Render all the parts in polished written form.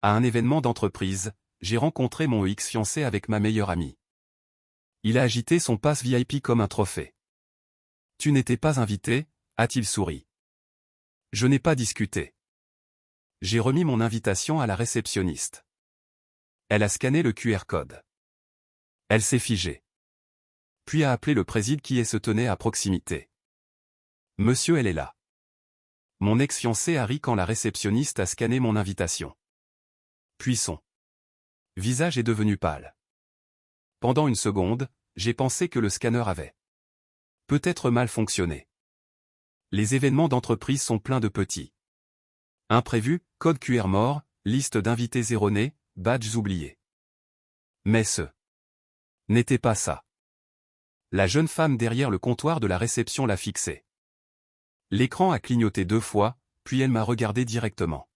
À un événement d'entreprise, j'ai rencontré mon ex-fiancé avec ma meilleure amie. Il a agité son pass VIP comme un trophée. Tu n'étais pas invité, a-t-il souri. Je n'ai pas discuté. J'ai remis mon invitation à la réceptionniste. Elle a scanné le QR code. Elle s'est figée. Puis a appelé le président qui se tenait à proximité. Monsieur, elle est là. Mon ex-fiancé a ri quand la réceptionniste a scanné mon invitation. Puis son visage est devenu pâle. Pendant une seconde, j'ai pensé que le scanner avait peut-être mal fonctionné. Les événements d'entreprise sont pleins de petits imprévus, code QR mort, liste d'invités erronés, badges oubliés. Mais ce n'était pas ça. La jeune femme derrière le comptoir de la réception l'a fixé. L'écran a clignoté 2 fois, puis elle m'a regardé directement.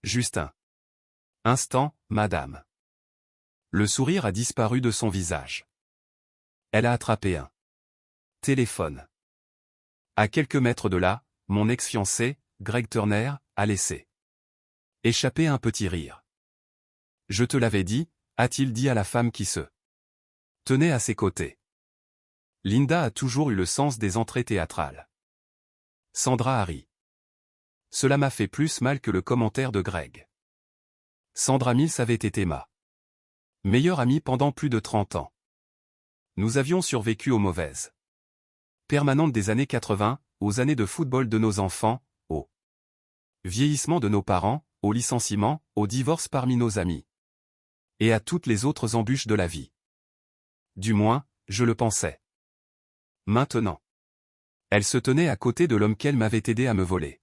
Juste un instant, madame. Le sourire a disparu de son visage. Elle a attrapé un téléphone. À quelques mètres de là, mon ex-fiancé, Greg Turner, a laissé échapper un petit rire. Je te l'avais dit, a-t-il dit à la femme qui se tenait à ses côtés. Linda a toujours eu le sens des entrées théâtrales. Sandra a ri. Cela m'a fait plus mal que le commentaire de Greg. Sandra Mills avait été ma meilleure amie pendant plus de 30 ans. Nous avions survécu aux mauvaises permanentes des années 80, aux années de football de nos enfants, au vieillissement de nos parents, au licenciement, au divorce parmi nos amis. Et à toutes les autres embûches de la vie. Du moins, je le pensais. Maintenant. Elle se tenait à côté de l'homme qu'elle m'avait aidé à me voler.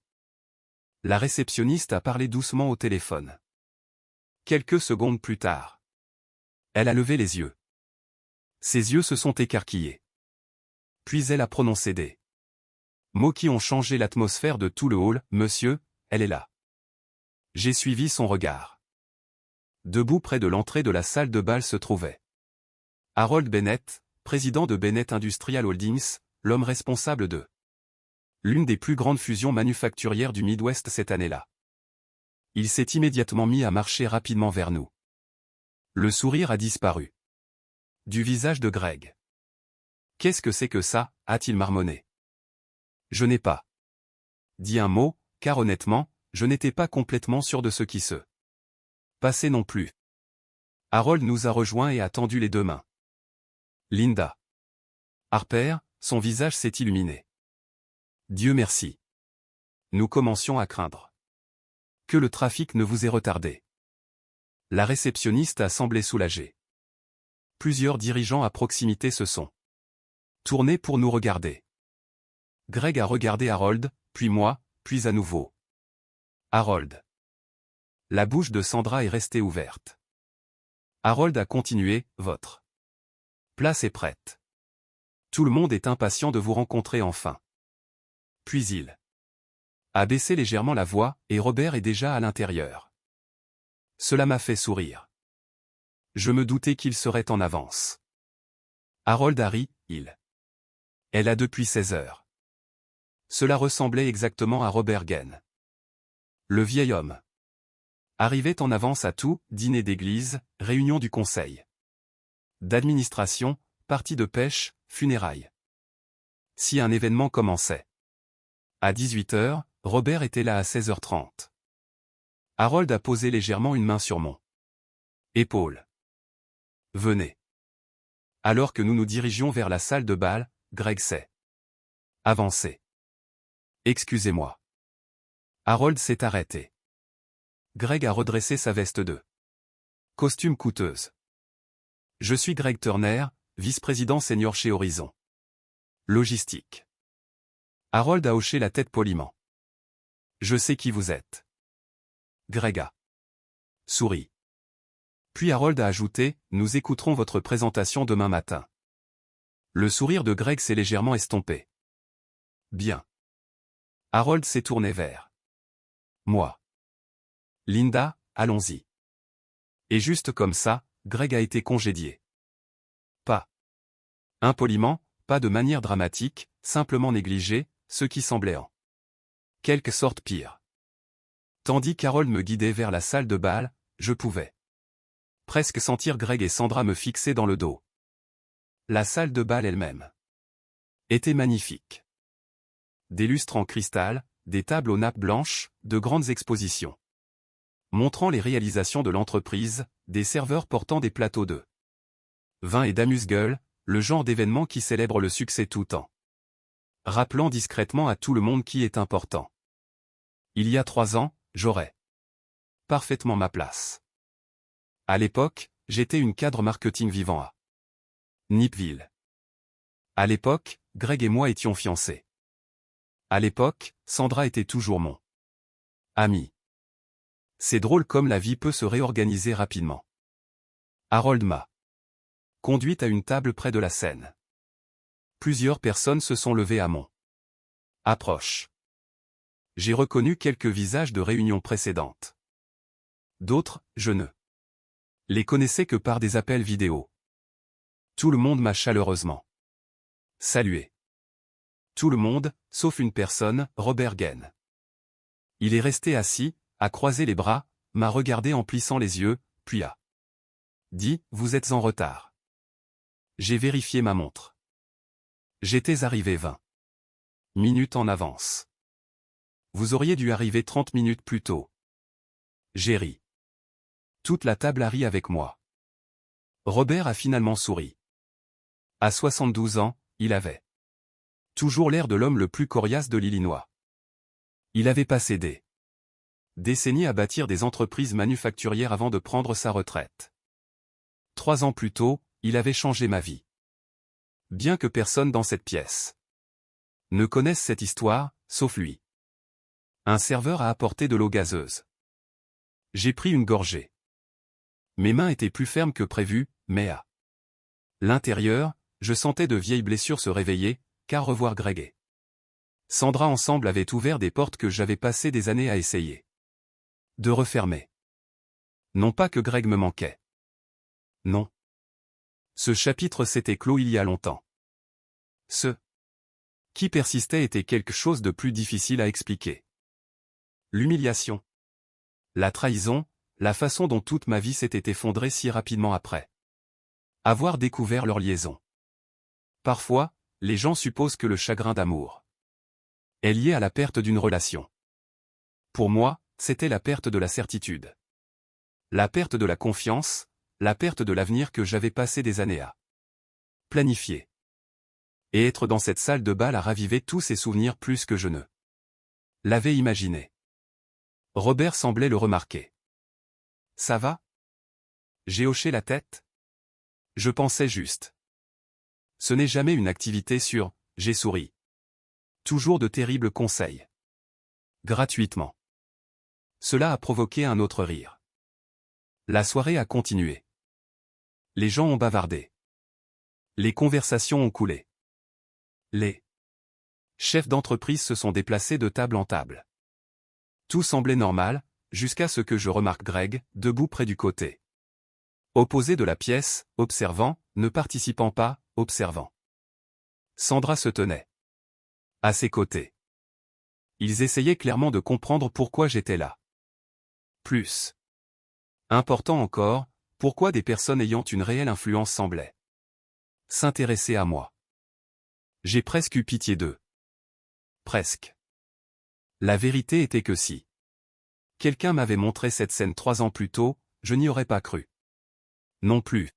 La réceptionniste a parlé doucement au téléphone. Quelques secondes plus tard. Elle a levé les yeux. Ses yeux se sont écarquillés. Puis elle a prononcé des mots qui ont changé l'atmosphère de tout le hall. Monsieur, elle est là. J'ai suivi son regard. Debout près de l'entrée de la salle de bal se trouvait Harold Bennett, président de Bennett Industrial Holdings, l'homme responsable de l'une des plus grandes fusions manufacturières du Midwest cette année-là. Il s'est immédiatement mis à marcher rapidement vers nous. Le sourire a disparu du visage de Greg. Qu'est-ce que c'est que ça, a-t-il marmonné. Je n'ai pas dit un mot, car honnêtement, je n'étais pas complètement sûr de ce qui se passait non plus. Harold nous a rejoints et a tendu les 2 mains. Linda. Harper, son visage s'est illuminé. Dieu merci. Nous commencions à craindre que le trafic ne vous ait retardé. La réceptionniste a semblé soulagée. Plusieurs dirigeants à proximité se sont tournés pour nous regarder. Greg a regardé Harold, puis moi, puis à nouveau Harold. La bouche de Sandra est restée ouverte. Harold a continué, votre place est prête. Tout le monde est impatient de vous rencontrer enfin. Puis il a baissé légèrement la voix, et Robert est déjà à l'intérieur. Cela m'a fait sourire. Je me doutais qu'il serait en avance. Harold a ri, elle a depuis 16 heures. Cela ressemblait exactement à Robert Gaines. Le vieil homme arrivait en avance à tout, dîner d'église, réunion du conseil d'administration, partie de pêche, funérailles. Si un événement commençait à 18 heures, Robert était là à 16h30. Harold a posé légèrement une main sur mon épaule. Venez. Alors que nous nous dirigions vers la salle de bal, Greg s'est avancé. Excusez-moi. Harold s'est arrêté. Greg a redressé sa veste de costume coûteuse. Je suis Greg Turner, vice-président senior chez Horizon Logistique. Harold a hoché la tête poliment. Je sais qui vous êtes. Greg a souri. Puis Harold a ajouté, nous écouterons votre présentation demain matin. Le sourire de Greg s'est légèrement estompé. Bien. Harold s'est tourné vers moi. Linda, allons-y. Et juste comme ça, Greg a été congédié. Pas impoliment, pas de manière dramatique, simplement négligé, ce qui semblait en quelque sorte pire. Tandis qu'Harold me guidait vers la salle de bal, je pouvais presque sentir Greg et Sandra me fixer dans le dos. La salle de bal elle-même était magnifique. Des lustres en cristal, des tables aux nappes blanches, de grandes expositions montrant les réalisations de l'entreprise, des serveurs portant des plateaux de vin et d'amuse-gueule, le genre d'événement qui célèbre le succès tout en rappelant discrètement à tout le monde qui est important. Il y a 3 ans, j'aurais parfaitement ma place. À l'époque, j'étais une cadre marketing vivant à Nipville. À l'époque, Greg et moi étions fiancés. À l'époque, Sandra était toujours mon amie. C'est drôle comme la vie peut se réorganiser rapidement. Harold m'a conduite à une table près de la scène. Plusieurs personnes se sont levées à mon approche. J'ai reconnu quelques visages de réunions précédentes. D'autres, je ne les connaissais que par des appels vidéo. Tout le monde m'a chaleureusement salué. Tout le monde, sauf une personne, Robert Gaines. Il est resté assis, a croisé les bras, m'a regardé en plissant les yeux, puis a dit « Vous êtes en retard ». J'ai vérifié ma montre. J'étais arrivé 20 minutes en avance. Vous auriez dû arriver 30 minutes plus tôt. J'ai ri. Toute la table a ri avec moi. Robert a finalement souri. À 72 ans, il avait toujours l'air de l'homme le plus coriace de l'Illinois. Il avait passé des décennies à bâtir des entreprises manufacturières avant de prendre sa retraite. 3 ans plus tôt, il avait changé ma vie. Bien que personne dans cette pièce ne connaisse cette histoire, sauf lui. Un serveur a apporté de l'eau gazeuse. J'ai pris une gorgée. Mes mains étaient plus fermes que prévu, mais à l'intérieur, je sentais de vieilles blessures se réveiller, car revoir Greg et Sandra ensemble avaient ouvert des portes que j'avais passé des années à essayer de refermer. Non pas que Greg me manquait. Non. Ce chapitre s'était clos il y a longtemps. Ce qui persistait était quelque chose de plus difficile à expliquer. L'humiliation. La trahison, la façon dont toute ma vie s'était effondrée si rapidement après avoir découvert leur liaison. Parfois, les gens supposent que le chagrin d'amour est lié à la perte d'une relation. Pour moi, c'était la perte de la certitude. La perte de la confiance, la perte de l'avenir que j'avais passé des années à planifier. Et être dans cette salle de bal a ravivé tous ces souvenirs plus que je ne l'avais imaginé. Robert semblait le remarquer. Ça va? J'ai hoché la tête. Je pensais juste. Ce n'est jamais une activité sûre, j'ai souri. Toujours de terribles conseils. Gratuitement. Cela a provoqué un autre rire. La soirée a continué. Les gens ont bavardé. Les conversations ont coulé. Les chefs d'entreprise se sont déplacés de table en table. Tout semblait normal, jusqu'à ce que je remarque Greg, debout près du côté opposé de la pièce, observant, ne participant pas, observant. Sandra se tenait à ses côtés. Ils essayaient clairement de comprendre pourquoi j'étais là. Plus important encore, pourquoi des personnes ayant une réelle influence semblaient s'intéresser à moi. J'ai presque eu pitié d'eux. Presque. La vérité était que si quelqu'un m'avait montré cette scène 3 ans plus tôt, je n'y aurais pas cru. Non plus.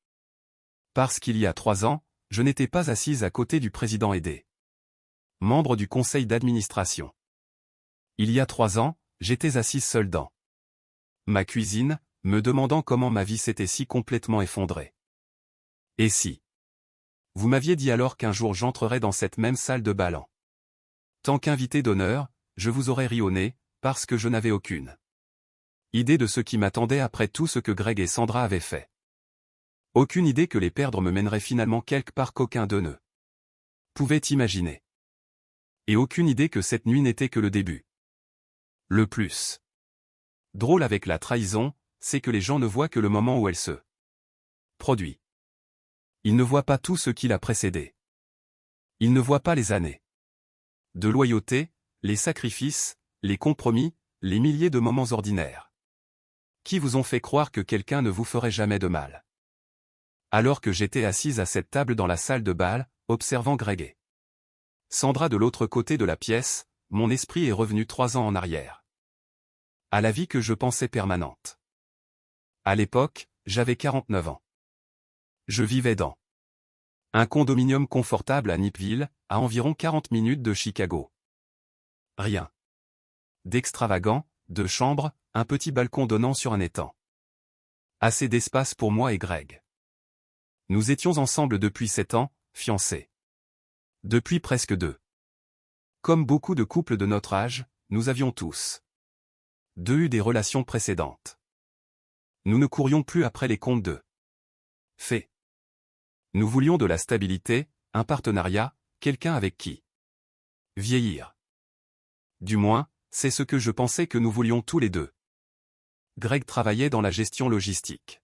Parce qu'il y a 3 ans, je n'étais pas assise à côté du président et des membres du conseil d'administration. Il y a 3 ans, j'étais assise seule dans ma cuisine, me demandant comment ma vie s'était si complètement effondrée. Et si vous m'aviez dit alors qu'un jour j'entrerais dans cette même salle de bal en tant qu'invité d'honneur, je vous aurais ri au nez, parce que je n'avais aucune idée de ce qui m'attendait après tout ce que Greg et Sandra avaient fait. Aucune idée que les perdre me mènerait finalement quelque part qu'aucun d'eux ne pouvait imaginer. Et aucune idée que cette nuit n'était que le début. Le plus drôle avec la trahison, c'est que les gens ne voient que le moment où elle se produit. Ils ne voient pas tout ce qui l'a précédé. Ils ne voient pas les années de loyauté, les sacrifices, les compromis, Les milliers de moments ordinaires. Qui vous ont fait croire que quelqu'un ne vous ferait jamais de mal? Alors que j'étais assise à cette table dans la salle de bal, observant Greg et Sandra de l'autre côté de la pièce, mon esprit est revenu 3 ans en arrière. À la vie que je pensais permanente. À l'époque, j'avais 49 ans. Je vivais dans un condominium confortable à Nipville, à environ 40 minutes de Chicago. Rien d'extravagant, 2 chambres, un petit balcon donnant sur un étang. Assez d'espace pour moi et Greg. Nous étions ensemble depuis 7 ans, fiancés. Depuis presque 2. Comme beaucoup de couples de notre âge, nous avions tous eu des relations précédentes. Nous ne courions plus après les contes de fées. Nous voulions de la stabilité, un partenariat, quelqu'un avec qui vieillir. Du moins, c'est ce que je pensais que nous voulions tous les deux. Greg travaillait dans la gestion logistique.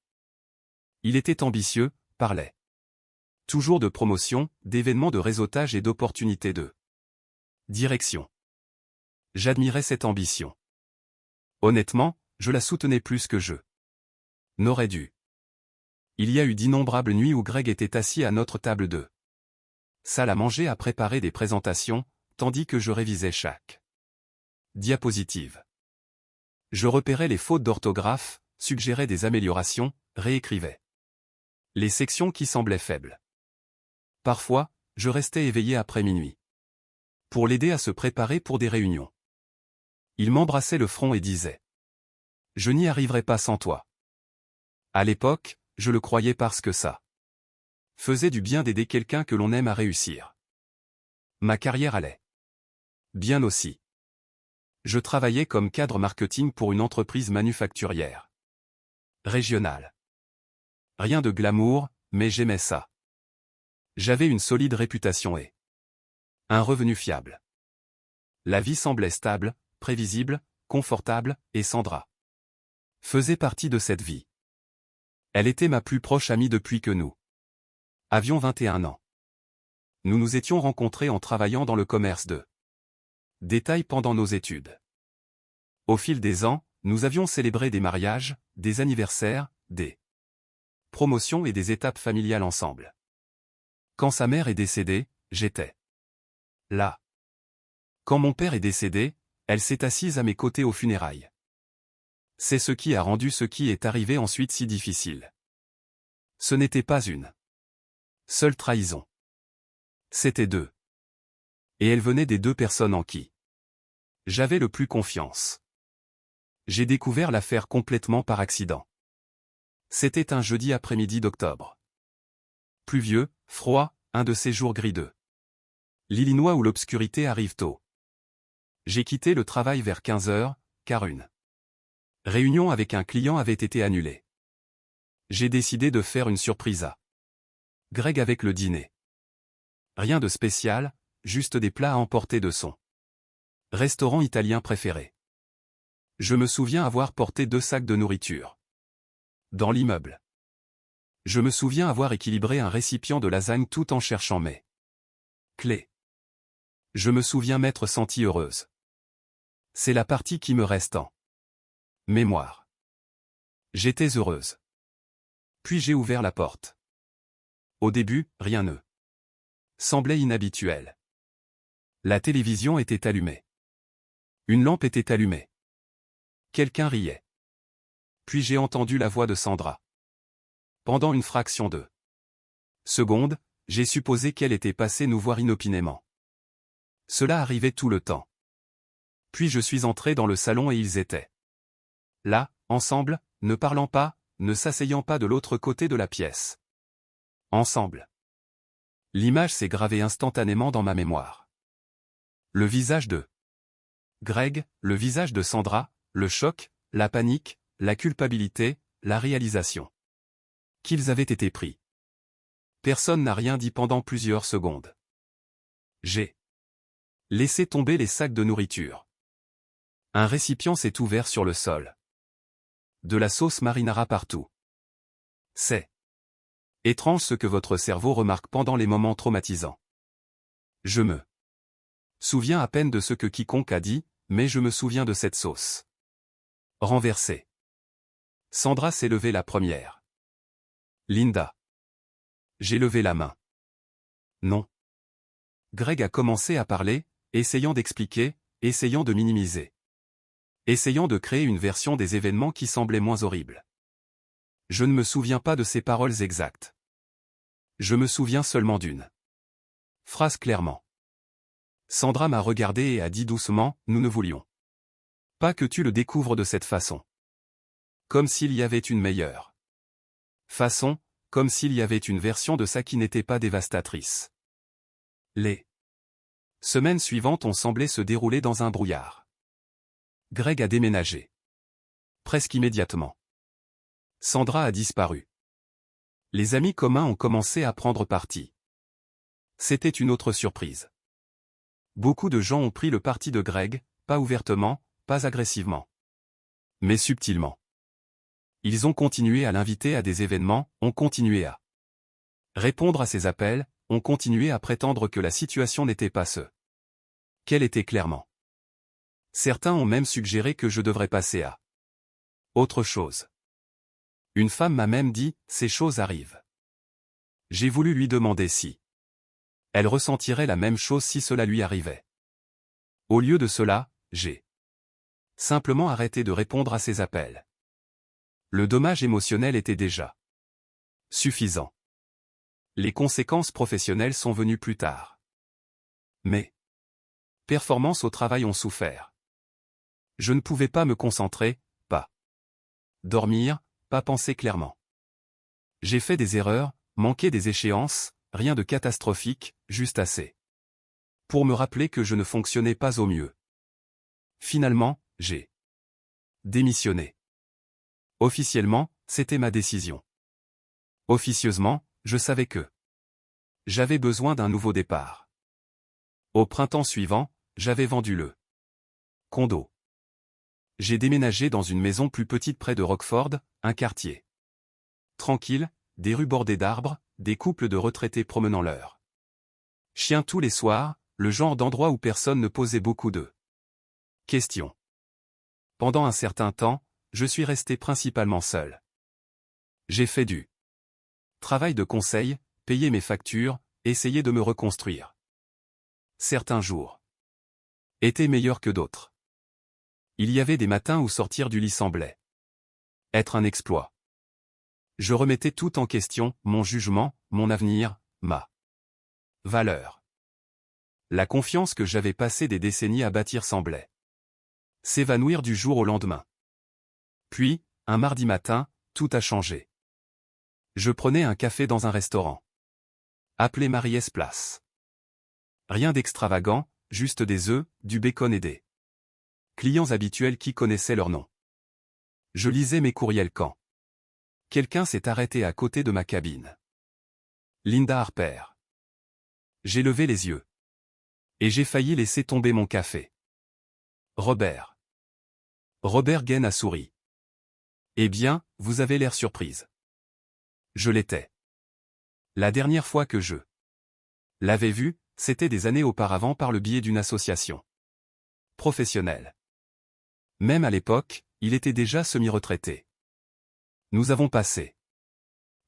Il était ambitieux, parlait toujours de promotion, d'événements de réseautage et d'opportunités de direction. J'admirais cette ambition. Honnêtement, je la soutenais plus que je n'aurais dû. Il y a eu d'innombrables nuits où Greg était assis à notre table de salle à manger à préparer des présentations, tandis que je révisais chaque diapositive. Je repérais les fautes d'orthographe, suggérais des améliorations, réécrivais les sections qui semblaient faibles. Parfois, je restais éveillé après minuit pour l'aider à se préparer pour des réunions. Il m'embrassait le front et disait « Je n'y arriverai pas sans toi ». À l'époque, je le croyais parce que ça faisait du bien d'aider quelqu'un que l'on aime à réussir. Ma carrière allait bien aussi. Je travaillais comme cadre marketing pour une entreprise manufacturière régionale. Rien de glamour, mais j'aimais ça. J'avais une solide réputation et un revenu fiable. La vie semblait stable, prévisible, confortable, et Sandra faisait partie de cette vie. Elle était ma plus proche amie depuis que nous avions 21 ans. Nous nous étions rencontrés en travaillant dans le commerce de détail pendant nos études. Au fil des ans, nous avions célébré des mariages, des anniversaires, des promotions et des étapes familiales ensemble. Quand sa mère est décédée, j'étais là. Quand mon père est décédé, elle s'est assise à mes côtés aux funérailles. C'est ce qui a rendu ce qui est arrivé ensuite si difficile. Ce n'était pas une seule trahison. C'était 2. Et elle venait des 2 personnes en qui j'avais le plus confiance. J'ai découvert l'affaire complètement par accident. C'était un jeudi après-midi d'octobre. Pluvieux, froid, un de ces jours gris de l'Illinois où l'obscurité arrive tôt. J'ai quitté le travail vers 15 heures, car une réunion avec un client avait été annulée. J'ai décidé de faire une surprise à Greg avec le dîner. Rien de spécial, juste des plats à emporter de son restaurant italien préféré. Je me souviens avoir porté 2 sacs de nourriture dans l'immeuble. Je me souviens avoir équilibré un récipient de lasagne tout en cherchant mes clés. Je me souviens m'être sentie heureuse. C'est la partie qui me reste en mémoire. J'étais heureuse. Puis j'ai ouvert la porte. Au début, rien ne semblait inhabituel. La télévision était allumée. Une lampe était allumée. Quelqu'un riait. Puis j'ai entendu la voix de Sandra. Pendant une fraction de seconde, j'ai supposé qu'elle était passée nous voir inopinément. Cela arrivait tout le temps. Puis je suis entré dans le salon et ils étaient là, ensemble, ne parlant pas, ne s'asseyant pas de l'autre côté de la pièce. Ensemble. L'image s'est gravée instantanément dans ma mémoire. Le visage de Greg, le visage de Sandra, le choc, la panique, la culpabilité, la réalisation qu'ils avaient été pris. Personne n'a rien dit pendant plusieurs secondes. J'ai laissé tomber les sacs de nourriture. Un récipient s'est ouvert sur le sol. De la sauce marinara partout. C'est étrange ce que votre cerveau remarque pendant les moments traumatisants. Je me souviens à peine de ce que quiconque a dit, mais je me souviens de cette sauce. Renversée. Sandra s'est levée la première. Linda. J'ai levé la main. Non. Greg a commencé à parler, essayant d'expliquer, essayant de minimiser. Essayant de créer une version des événements qui semblait moins horrible. Je ne me souviens pas de ses paroles exactes. Je me souviens seulement d'une phrase clairement. Sandra m'a regardé et a dit doucement, nous ne voulions pas que tu le découvres de cette façon. Comme s'il y avait une meilleure façon, comme s'il y avait une version de ça qui n'était pas dévastatrice. Les semaines suivantes ont semblé se dérouler dans un brouillard. Greg a déménagé. Presque immédiatement. Sandra a disparu. Les amis communs ont commencé à prendre parti. C'était une autre surprise. Beaucoup de gens ont pris le parti de Greg, pas ouvertement, pas agressivement. Mais subtilement. Ils ont continué à l'inviter à des événements, ont continué à répondre à ses appels, ont continué à prétendre que la situation n'était pas ce qu'elle était clairement. Certains ont même suggéré que je devrais passer à autre chose. Une femme m'a même dit, ces choses arrivent. J'ai voulu lui demander si elle ressentirait la même chose si cela lui arrivait. Au lieu de cela, j'ai simplement arrêté de répondre à ses appels. Le dommage émotionnel était déjà suffisant. Les conséquences professionnelles sont venues plus tard. Mes performances au travail ont souffert. Je ne pouvais pas me concentrer, pas dormir, pas penser clairement. J'ai fait des erreurs, manqué des échéances, rien de catastrophique, juste assez pour me rappeler que je ne fonctionnais pas au mieux. Finalement, j'ai démissionné. Officiellement, c'était ma décision. Officieusement, je savais que j'avais besoin d'un nouveau départ. Au printemps suivant, j'avais vendu le condo. J'ai déménagé dans une maison plus petite près de Rockford, un quartier tranquille, des rues bordées d'arbres, des couples de retraités promenant leurs chiens tous les soirs, le genre d'endroit où personne ne posait beaucoup de questions. Pendant un certain temps, je suis resté principalement seul. J'ai fait du travail de conseil, payé mes factures, essayé de me reconstruire. Certains jours étaient meilleurs que d'autres. Il y avait des matins où sortir du lit semblait être un exploit. Je remettais tout en question, mon jugement, mon avenir, ma valeur. La confiance que j'avais passé des décennies à bâtir semblait s'évanouir du jour au lendemain. Puis, un mardi matin, tout a changé. Je prenais un café dans un restaurant appelé Mariès Place. Rien d'extravagant, juste des œufs, du bacon et des clients habituels qui connaissaient leur nom. Je lisais mes courriels quand quelqu'un s'est arrêté à côté de ma cabine. Linda Harper. J'ai levé les yeux. Et j'ai failli laisser tomber mon café. Robert. Robert Gaine a souri. Eh bien, vous avez l'air surprise. Je l'étais. La dernière fois que je l'avais vu, c'était des années auparavant par le biais d'une association professionnelle. Même à l'époque, il était déjà semi-retraité. Nous avons passé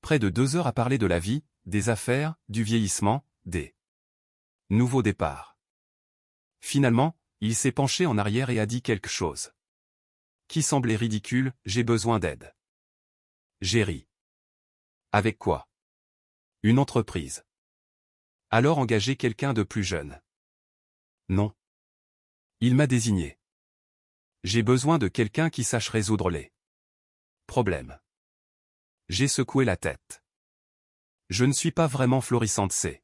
près de 2 heures à parler de la vie, des affaires, du vieillissement, des nouveaux départs. Finalement, il s'est penché en arrière et a dit quelque chose qui semblait ridicule, j'ai besoin d'aide. J'ai ri. Avec quoi? Une entreprise. Alors engager quelqu'un de plus jeune. Non. Il m'a désigné. J'ai besoin de quelqu'un qui sache résoudre les problèmes. J'ai secoué la tête. Je ne suis pas vraiment florissante ces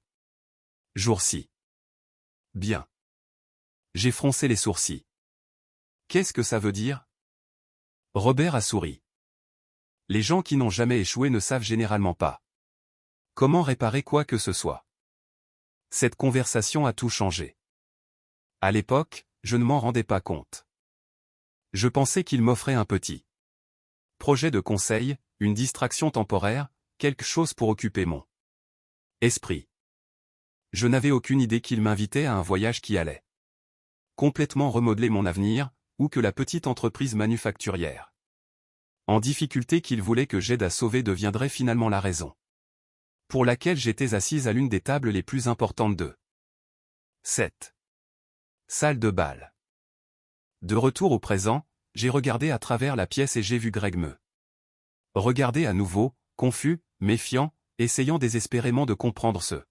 jours-ci. Bien. J'ai froncé les sourcils. Qu'est-ce que ça veut dire? Robert a souri. Les gens qui n'ont jamais échoué ne savent généralement pas comment réparer quoi que ce soit. Cette conversation a tout changé. À l'époque, je ne m'en rendais pas compte. Je pensais qu'il m'offrait un petit projet de conseil, une distraction temporaire, quelque chose pour occuper mon esprit. Je n'avais aucune idée qu'il m'invitait à un voyage qui allait complètement remodeler mon avenir, ou que la petite entreprise manufacturière en difficulté qu'il voulait que j'aide à sauver deviendrait finalement la raison pour laquelle j'étais assise à l'une des tables les plus importantes de cette salle de bal. De retour au présent, j'ai regardé à travers la pièce et j'ai vu Greg me regarder à nouveau, confus, méfiant, essayant désespérément de comprendre ce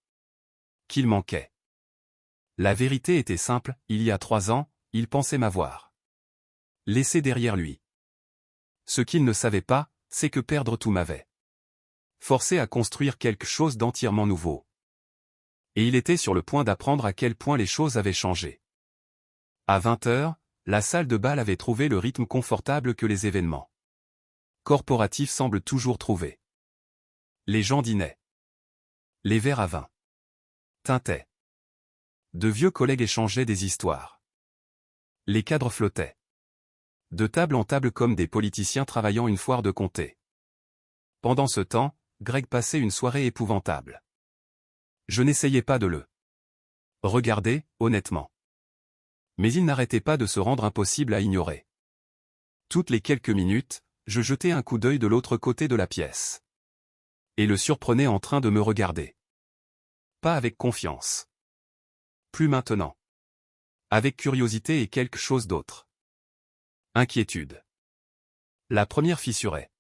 qu'il manquait. La vérité était simple, il y a 3 ans, il pensait m'avoir laissé derrière lui. Ce qu'il ne savait pas, c'est que perdre tout m'avait forcé à construire quelque chose d'entièrement nouveau. Et il était sur le point d'apprendre à quel point les choses avaient changé. À 20 heures, la salle de bal avait trouvé le rythme confortable que les événements corporatifs semblent toujours trouver. Les gens dînaient. Les verres à vin tintaient. De vieux collègues échangeaient des histoires. Les cadres flottaient. De table en table comme des politiciens travaillant une foire de comté. Pendant ce temps, Greg passait une soirée épouvantable. Je n'essayais pas de le regarder, honnêtement. Mais il n'arrêtait pas de se rendre impossible à ignorer. Toutes les quelques minutes, je jetais un coup d'œil de l'autre côté de la pièce. Et le surprenais en train de me regarder. Pas avec confiance. Plus maintenant. Avec curiosité et quelque chose d'autre. Inquiétude. La première fissure est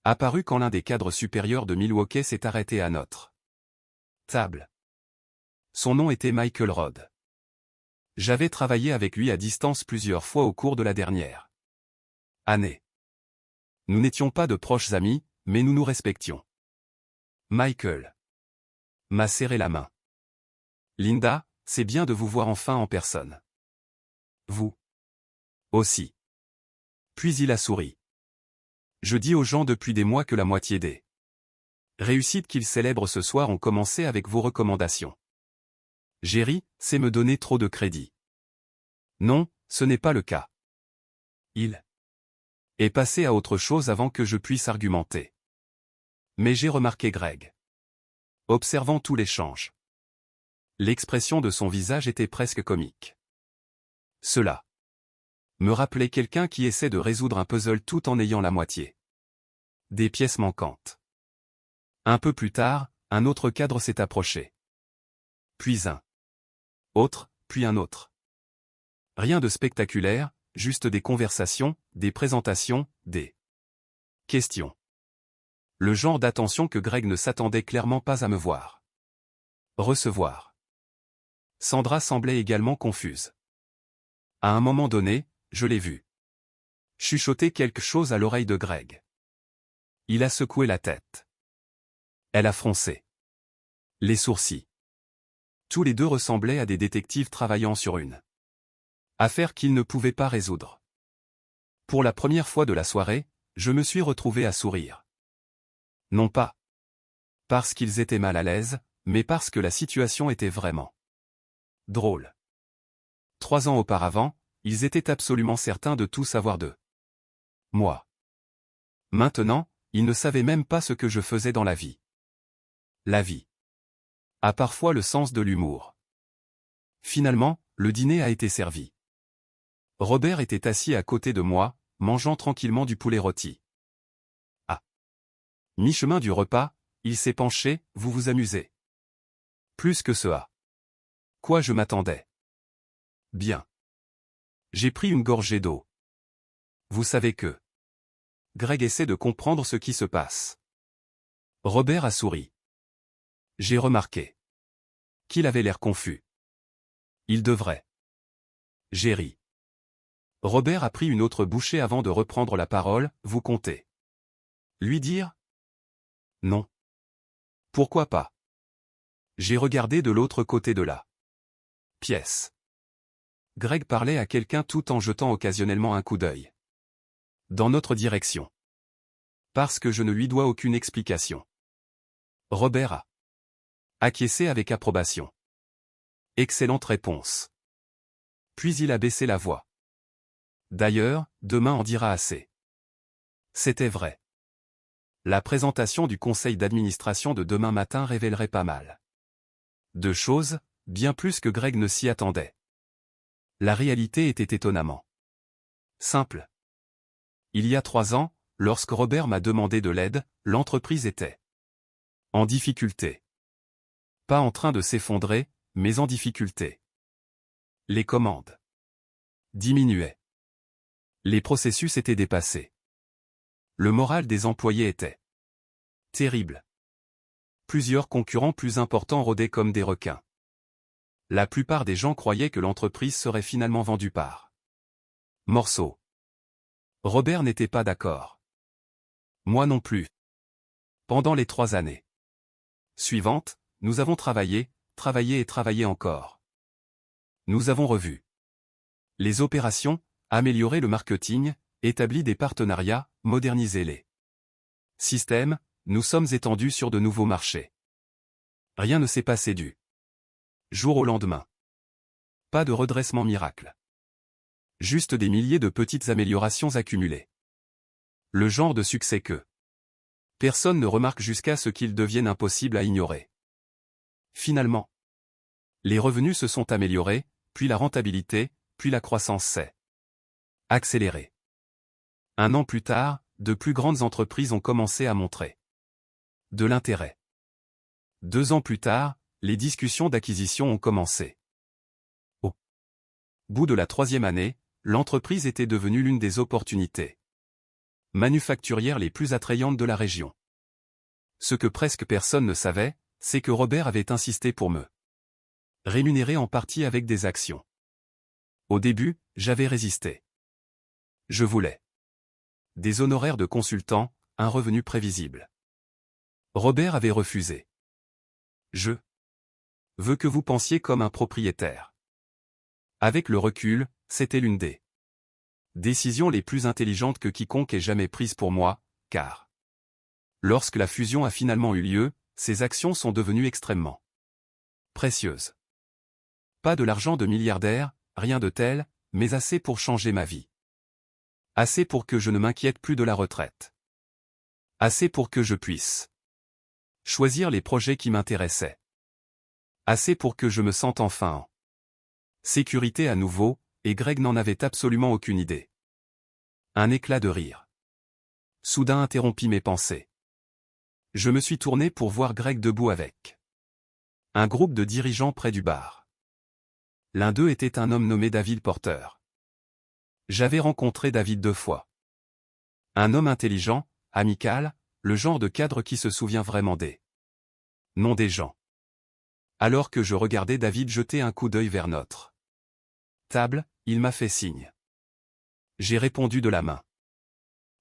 apparue quand l'un des cadres supérieurs de Milwaukee s'est arrêté à notre table. Son nom était Michael Rod. J'avais travaillé avec lui à distance plusieurs fois au cours de la dernière année. Nous n'étions pas de proches amis, mais nous nous respections. Michael m'a serré la main. Linda, c'est bien de vous voir enfin en personne. Vous aussi. Puis il a souri. Je dis aux gens depuis des mois que la moitié des réussites qu'ils célèbrent ce soir ont commencé avec vos recommandations. Jerry, c'est me donner trop de crédit. Non, ce n'est pas le cas. Il est passé à autre chose avant que je puisse argumenter. Mais j'ai remarqué Greg. Observant tout l'échange. L'expression de son visage était presque comique. Cela me rappelait quelqu'un qui essaie de résoudre un puzzle tout en ayant la moitié des pièces manquantes. Un peu plus tard, un autre cadre s'est approché. Puis un autre, puis un autre. Rien de spectaculaire, juste des conversations, des présentations, des questions. Le genre d'attention que Greg ne s'attendait clairement pas à me voir recevoir. Sandra semblait également confuse. À un moment donné, je l'ai vu chuchoter quelque chose à l'oreille de Greg. Il a secoué la tête. Elle a froncé les sourcils. Tous les deux ressemblaient à des détectives travaillant sur une affaire qu'ils ne pouvaient pas résoudre. Pour la première fois de la soirée, je me suis retrouvé à sourire. Non pas parce qu'ils étaient mal à l'aise, mais parce que la situation était vraiment drôle. 3 ans auparavant, ils étaient absolument certains de tout savoir d'eux. Moi. Maintenant, ils ne savaient même pas ce que je faisais dans la vie. La vie a parfois le sens de l'humour. Finalement, le dîner a été servi. Robert était assis à côté de moi, mangeant tranquillement du poulet rôti. À mi-chemin du repas, il s'est penché, vous vous amusez. Plus que ce à quoi je m'attendais. Bien. J'ai pris une gorgée d'eau. Vous savez que Greg essaie de comprendre ce qui se passe. Robert a souri. J'ai remarqué qu'il avait l'air confus. Il devrait. J'ai ri. Robert a pris une autre bouchée avant de reprendre la parole, vous comptez. Lui dire? Non. Pourquoi pas? J'ai regardé de l'autre côté de la pièce. Greg parlait à quelqu'un tout en jetant occasionnellement un coup d'œil dans notre direction. Parce que je ne lui dois aucune explication. Robert a acquiescé avec approbation. Excellente réponse. Puis il a baissé la voix. D'ailleurs, demain en dira assez. C'était vrai. La présentation du conseil d'administration de demain matin révélerait pas mal de choses, bien plus que Greg ne s'y attendait. La réalité était étonnamment Simple. Il y a 3 ans, lorsque Robert m'a demandé de l'aide, l'entreprise était en difficulté. Pas en train de s'effondrer, mais en difficulté. Les commandes diminuaient. Les processus étaient dépassés. Le moral des employés était terrible. Plusieurs concurrents plus importants rôdaient comme des requins. La plupart des gens croyaient que l'entreprise serait finalement vendue par morceaux. Robert n'était pas d'accord. Moi non plus. Pendant les 3 années suivantes, nous avons travaillé et travaillé encore. Nous avons revu les opérations, amélioré le marketing, établi des partenariats, modernisé les systèmes, nous sommes étendus sur de nouveaux marchés. Rien ne s'est passé du jour au lendemain. Pas de redressement miracle. Juste des milliers de petites améliorations accumulées. Le genre de succès que personne ne remarque jusqu'à ce qu'il devienne impossible à ignorer. Finalement, les revenus se sont améliorés, puis la rentabilité, puis la croissance s'est accélérée. 1 an plus tard, de plus grandes entreprises ont commencé à montrer de l'intérêt. 2 ans plus tard, les discussions d'acquisition ont commencé. Au bout de la 3e année, l'entreprise était devenue l'une des opportunités manufacturières les plus attrayantes de la région. Ce que presque personne ne savait, c'est que Robert avait insisté pour me rémunérer en partie avec des actions. Au début, j'avais résisté. Je voulais des honoraires de consultant, un revenu prévisible. Robert avait refusé. Je veux que vous pensiez comme un propriétaire. Avec le recul, c'était l'une des décisions les plus intelligentes que quiconque ait jamais prises pour moi, car lorsque la fusion a finalement eu lieu, ces actions sont devenues extrêmement précieuses. Pas de l'argent de milliardaire, rien de tel, mais assez pour changer ma vie. Assez pour que je ne m'inquiète plus de la retraite. Assez pour que je puisse choisir les projets qui m'intéressaient. Assez pour que je me sente enfin en sécurité à nouveau, et Greg n'en avait absolument aucune idée. Un éclat de rire soudain interrompit mes pensées. Je me suis tourné pour voir Greg debout avec un groupe de dirigeants près du bar. L'un d'eux était un homme nommé David Porter. J'avais rencontré David 2 fois. Un homme intelligent, amical, le genre de cadre qui se souvient vraiment des noms des gens. Alors que je regardais David jeter un coup d'œil vers notre table, il m'a fait signe. J'ai répondu de la main.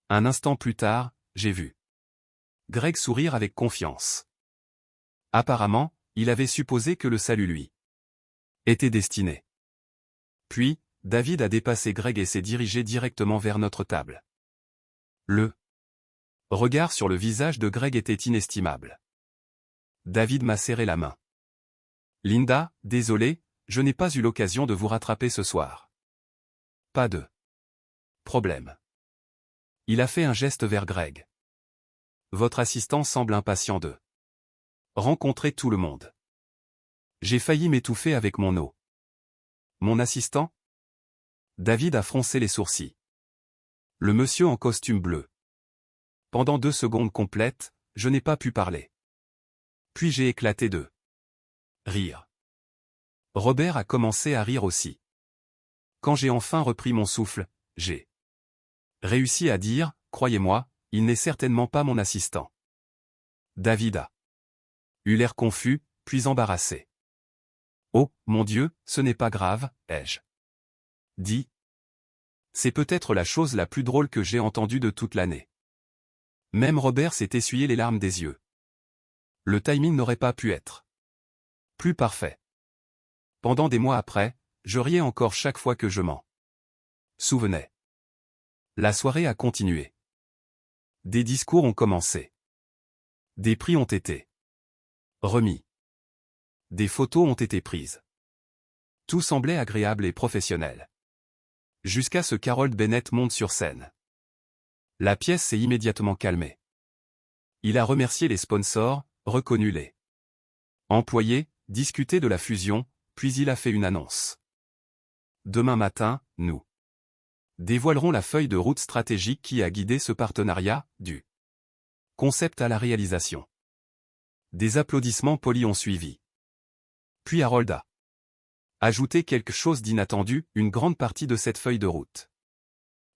Un instant plus tard, j'ai vu Greg sourire avec confiance. Apparemment, il avait supposé que le salut lui était destiné. Puis, David a dépassé Greg et s'est dirigé directement vers notre table. Le regard sur le visage de Greg était inestimable. David m'a serré la main. Linda, désolé, je n'ai pas eu l'occasion de vous rattraper ce soir. Pas de problème. Il a fait un geste vers Greg. Votre assistant semble impatient de rencontrer tout le monde. J'ai failli m'étouffer avec mon eau. Mon assistant? David a froncé les sourcils. Le monsieur en costume bleu. Pendant 2 secondes complètes, je n'ai pas pu parler. Puis j'ai éclaté de rire. Robert a commencé à rire aussi. Quand j'ai enfin repris mon souffle, j'ai réussi à dire, croyez-moi, il n'est certainement pas mon assistant. David a eu l'air confus, puis embarrassé. Oh, mon Dieu, ce n'est pas grave, ai-je dit. C'est peut-être la chose la plus drôle que j'ai entendue de toute l'année. Même Robert s'est essuyé les larmes des yeux. Le timing n'aurait pas pu être plus parfait. Pendant des mois après, je riais encore chaque fois que je m'en souvenais. La soirée a continué. Des discours ont commencé. Des prix ont été remis. Des photos ont été prises. Tout semblait agréable et professionnel. Jusqu'à ce qu'Harold Bennett monte sur scène. La pièce s'est immédiatement calmée. Il a remercié les sponsors, reconnu les employés, discuté de la fusion, puis il a fait une annonce. Demain matin, nous dévoileront la feuille de route stratégique qui a guidé ce partenariat, du concept à la réalisation. Des applaudissements polis ont suivi. Puis Harold a ajouté quelque chose d'inattendu, une grande partie de cette feuille de route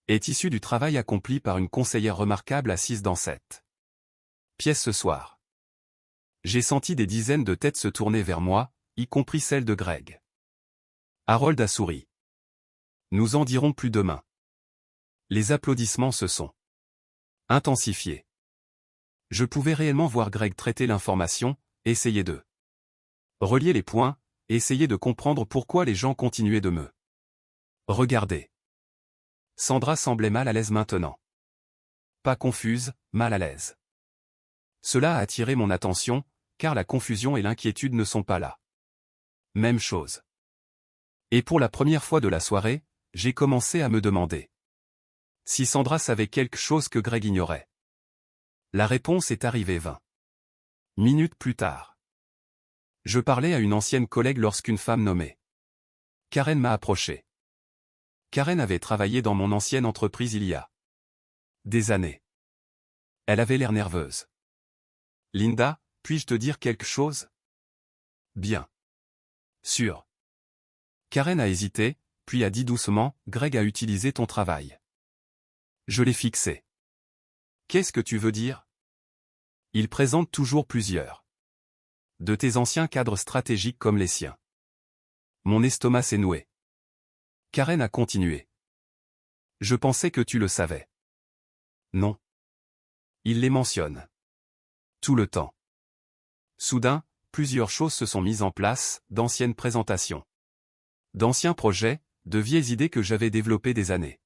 est issue du travail accompli par une conseillère remarquable assise dans cette pièce ce soir. J'ai senti des dizaines de têtes se tourner vers moi, y compris celle de Greg. Harold a souri. Nous en dirons plus demain. Les applaudissements se sont intensifiés. Je pouvais réellement voir Greg traiter l'information, essayer de relier les points, essayer de comprendre pourquoi les gens continuaient de me regarder. Sandra semblait mal à l'aise maintenant. Pas confuse, mal à l'aise. Cela a attiré mon attention, car la confusion et l'inquiétude ne sont pas là. Même chose. Et pour la première fois de la soirée, j'ai commencé à me demander si Sandra savait quelque chose que Greg ignorait. La réponse est arrivée 20 minutes plus tard. Je parlais à une ancienne collègue lorsqu'une femme nommée Karen m'a approché. Karen avait travaillé dans mon ancienne entreprise il y a des années. Elle avait l'air nerveuse. Linda, puis-je te dire quelque chose? Bien sûr. Karen a hésité, puis a dit doucement, Greg a utilisé ton travail. Je l'ai fixé. Qu'est-ce que tu veux dire? Il présente toujours plusieurs de tes anciens cadres stratégiques comme les siens. Mon estomac s'est noué. Karen a continué. Je pensais que tu le savais. Non. Il les mentionne. Tout le temps. Soudain, plusieurs choses se sont mises en place, d'anciennes présentations. D'anciens projets, de vieilles idées que j'avais développées des années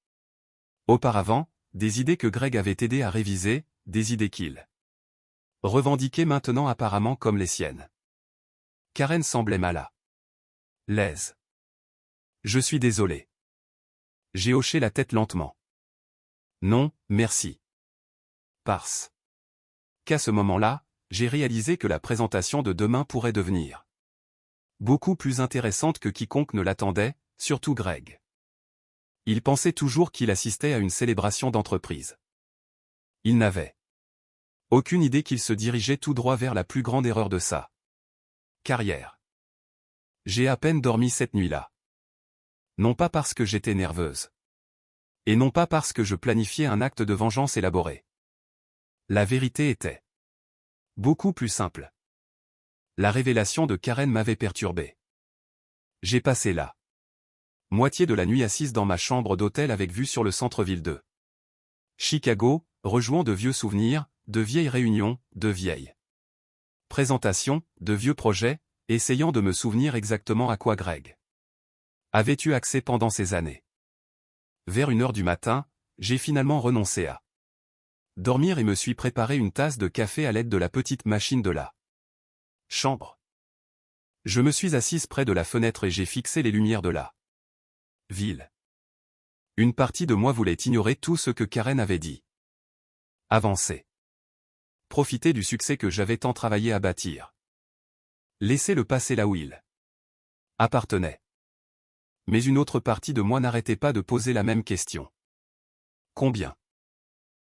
auparavant, des idées que Greg avait aidé à réviser, des idées qu'il revendiquait maintenant apparemment comme les siennes. Karen semblait mal à l'aise. Je suis désolé. J'ai hoché la tête lentement. Non, merci. Parce qu'à ce moment-là, j'ai réalisé que la présentation de demain pourrait devenir beaucoup plus intéressante que quiconque ne l'attendait, surtout Greg. Il pensait toujours qu'il assistait à une célébration d'entreprise. Il n'avait aucune idée qu'il se dirigeait tout droit vers la plus grande erreur de sa carrière. J'ai à peine dormi cette nuit-là. Non pas parce que j'étais nerveuse. Et non pas parce que je planifiais un acte de vengeance élaboré. La vérité était beaucoup plus simple. La révélation de Karen m'avait perturbé. J'ai passé la moitié de la nuit assise dans ma chambre d'hôtel avec vue sur le centre-ville de Chicago, rejouant de vieux souvenirs, de vieilles réunions, de vieilles présentations, de vieux projets, essayant de me souvenir exactement à quoi Greg avait eu accès pendant ces années. Vers 1h du matin, j'ai finalement renoncé à dormir et me suis préparé une tasse de café à l'aide de la petite machine de la chambre. Je me suis assise près de la fenêtre et j'ai fixé les lumières de la ville. Une partie de moi voulait ignorer tout ce que Karen avait dit. Avancer. Profiter du succès que j'avais tant travaillé à bâtir. Laisser le passé là où il appartenait. Mais une autre partie de moi n'arrêtait pas de poser la même question. Combien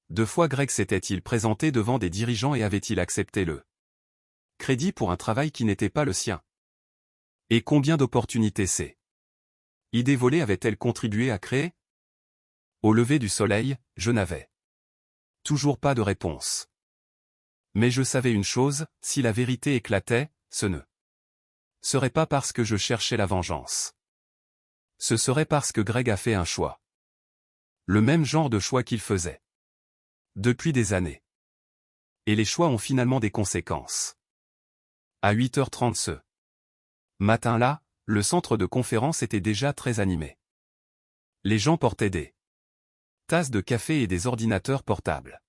de fois Greg s'était-il présenté devant des dirigeants et avait-il accepté le crédit pour un travail qui n'était pas le sien? Et combien d'opportunités ces idées volées avaient-elles contribué à créer? Au lever du soleil, je n'avais toujours pas de réponse. Mais je savais une chose, si la vérité éclatait, ce ne serait pas parce que je cherchais la vengeance. Ce serait parce que Greg a fait un choix. Le même genre de choix qu'il faisait depuis des années. Et les choix ont finalement des conséquences. À 8h30 ce matin-là, le centre de conférence était déjà très animé. Les gens portaient des tasses de café et des ordinateurs portables.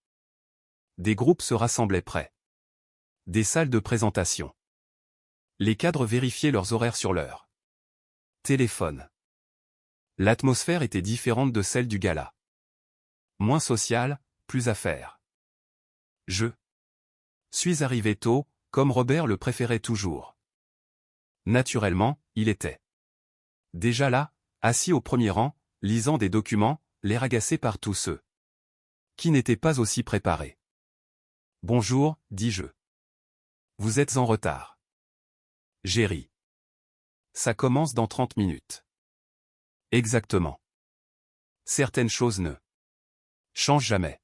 Des groupes se rassemblaient près des salles de présentation. Les cadres vérifiaient leurs horaires sur leur téléphone. L'atmosphère était différente de celle du gala. Moins sociale, plus à faire. Je suis arrivé tôt, comme Robert le préférait toujours. Naturellement, il était déjà là, assis au premier rang, lisant des documents, l'air agacé par tous ceux qui n'étaient pas aussi préparés. Bonjour, dis-je. Vous êtes en retard. J'ai ri. Ça commence dans 30 minutes. Exactement. Certaines choses ne changent jamais.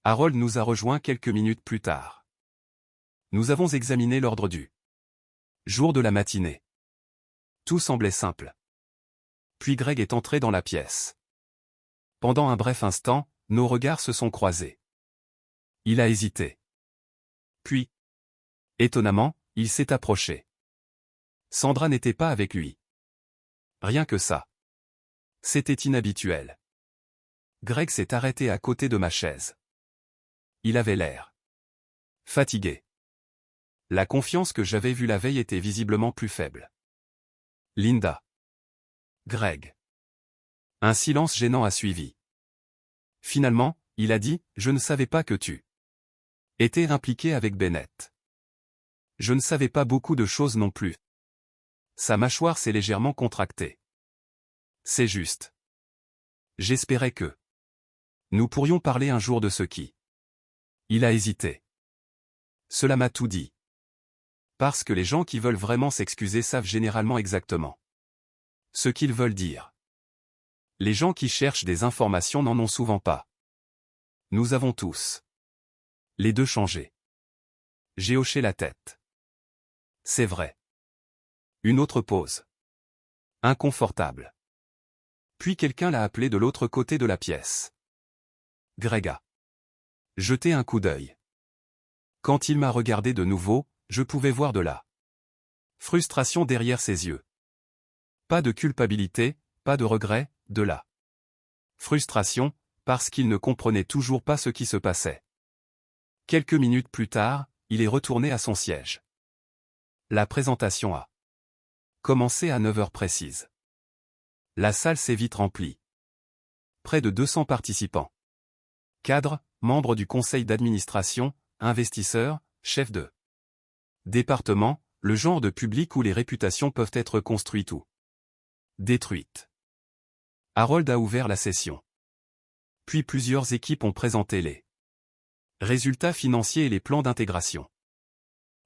Harold nous a rejoints quelques minutes plus tard. Nous avons examiné l'ordre du jour de la matinée. Tout semblait simple. Puis Greg est entré dans la pièce. Pendant un bref instant, nos regards se sont croisés. Il a hésité. Puis, étonnamment, il s'est approché. Sandra n'était pas avec lui. Rien que ça. C'était inhabituel. Greg s'est arrêté à côté de ma chaise. Il avait l'air fatigué. La confiance que j'avais vue la veille était visiblement plus faible. Linda. Greg. Un silence gênant a suivi. Finalement, il a dit, je ne savais pas que tu étais impliqué avec Bennett. Je ne savais pas beaucoup de choses non plus. Sa mâchoire s'est légèrement contractée. C'est juste. J'espérais que nous pourrions parler un jour de ce qui. Il a hésité. Cela m'a tout dit. Parce que les gens qui veulent vraiment s'excuser savent généralement exactement ce qu'ils veulent dire. Les gens qui cherchent des informations n'en ont souvent pas. Nous avons tous les deux changé. J'ai hoché la tête. C'est vrai. Une autre pause. Inconfortable. Puis quelqu'un l'a appelé de l'autre côté de la pièce. Greg a jeté un coup d'œil. Quand il m'a regardé de nouveau, je pouvais voir de la frustration derrière ses yeux. Pas de culpabilité, pas de regret, de la frustration, parce qu'il ne comprenait toujours pas ce qui se passait. Quelques minutes plus tard, il est retourné à son siège. La présentation a commencé à 9 heures précises. La salle s'est vite remplie. Près de 200 participants. Cadres, membres du conseil d'administration, investisseurs, chefs de département, le genre de public où les réputations peuvent être construites ou détruites. Harold a ouvert la session. Puis plusieurs équipes ont présenté les résultats financiers et les plans d'intégration.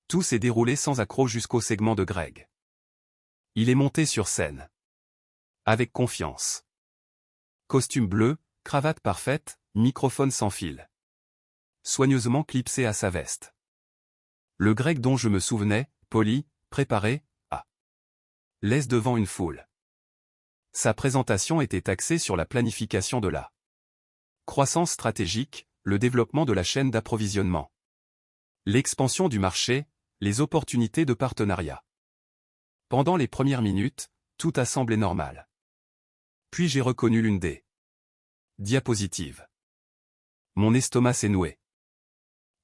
Tout s'est déroulé sans accroc jusqu'au segment de Greg. Il est monté sur scène. Avec confiance. Costume bleu, cravate parfaite, microphone sans fil. Soigneusement clipsé à sa veste. Le Greg dont je me souvenais, poli, préparé, à l'aise devant une foule. Sa présentation était axée sur la planification de la croissance stratégique, le développement de la chaîne d'approvisionnement, l'expansion du marché, les opportunités de partenariat. Pendant les premières minutes, tout a semblé normal. Puis j'ai reconnu l'une des diapositives. Mon estomac s'est noué.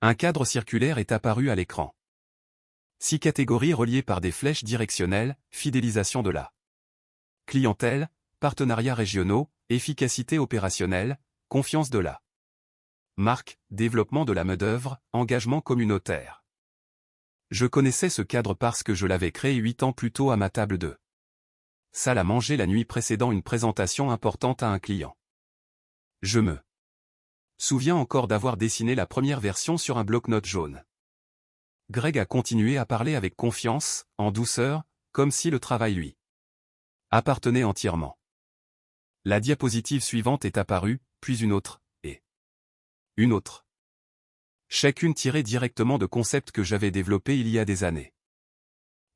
Un cadre circulaire est apparu à l'écran. 6 catégories reliées par des flèches directionnelles, fidélisation de la clientèle, partenariats régionaux, efficacité opérationnelle, confiance de la marque, développement de la main-d'œuvre, engagement communautaire. Je connaissais ce cadre parce que je l'avais créé 8 ans plus tôt à ma table de salle à manger la nuit précédant une présentation importante à un client. Je me souviens encore d'avoir dessiné la première version sur un bloc-notes jaune. Greg a continué à parler avec confiance, en douceur, comme si le travail lui appartenait entièrement. La diapositive suivante est apparue, puis une autre, et une autre. Chacune tirée directement de concepts que j'avais développés il y a des années.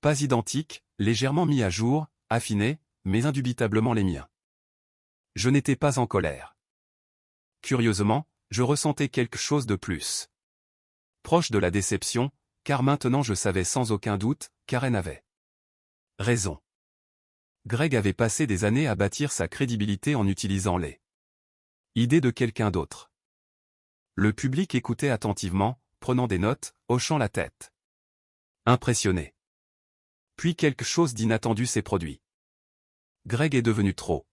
Pas identiques, légèrement mis à jour, affinés, mais indubitablement les miens. Je n'étais pas en colère. Curieusement, je ressentais quelque chose de plus. Proche de la déception, car maintenant je savais sans aucun doute, Karen avait raison. Greg avait passé des années à bâtir sa crédibilité en utilisant les idées de quelqu'un d'autre. Le public écoutait attentivement, prenant des notes, hochant la tête. Impressionné. Puis quelque chose d'inattendu s'est produit. Greg est devenu trop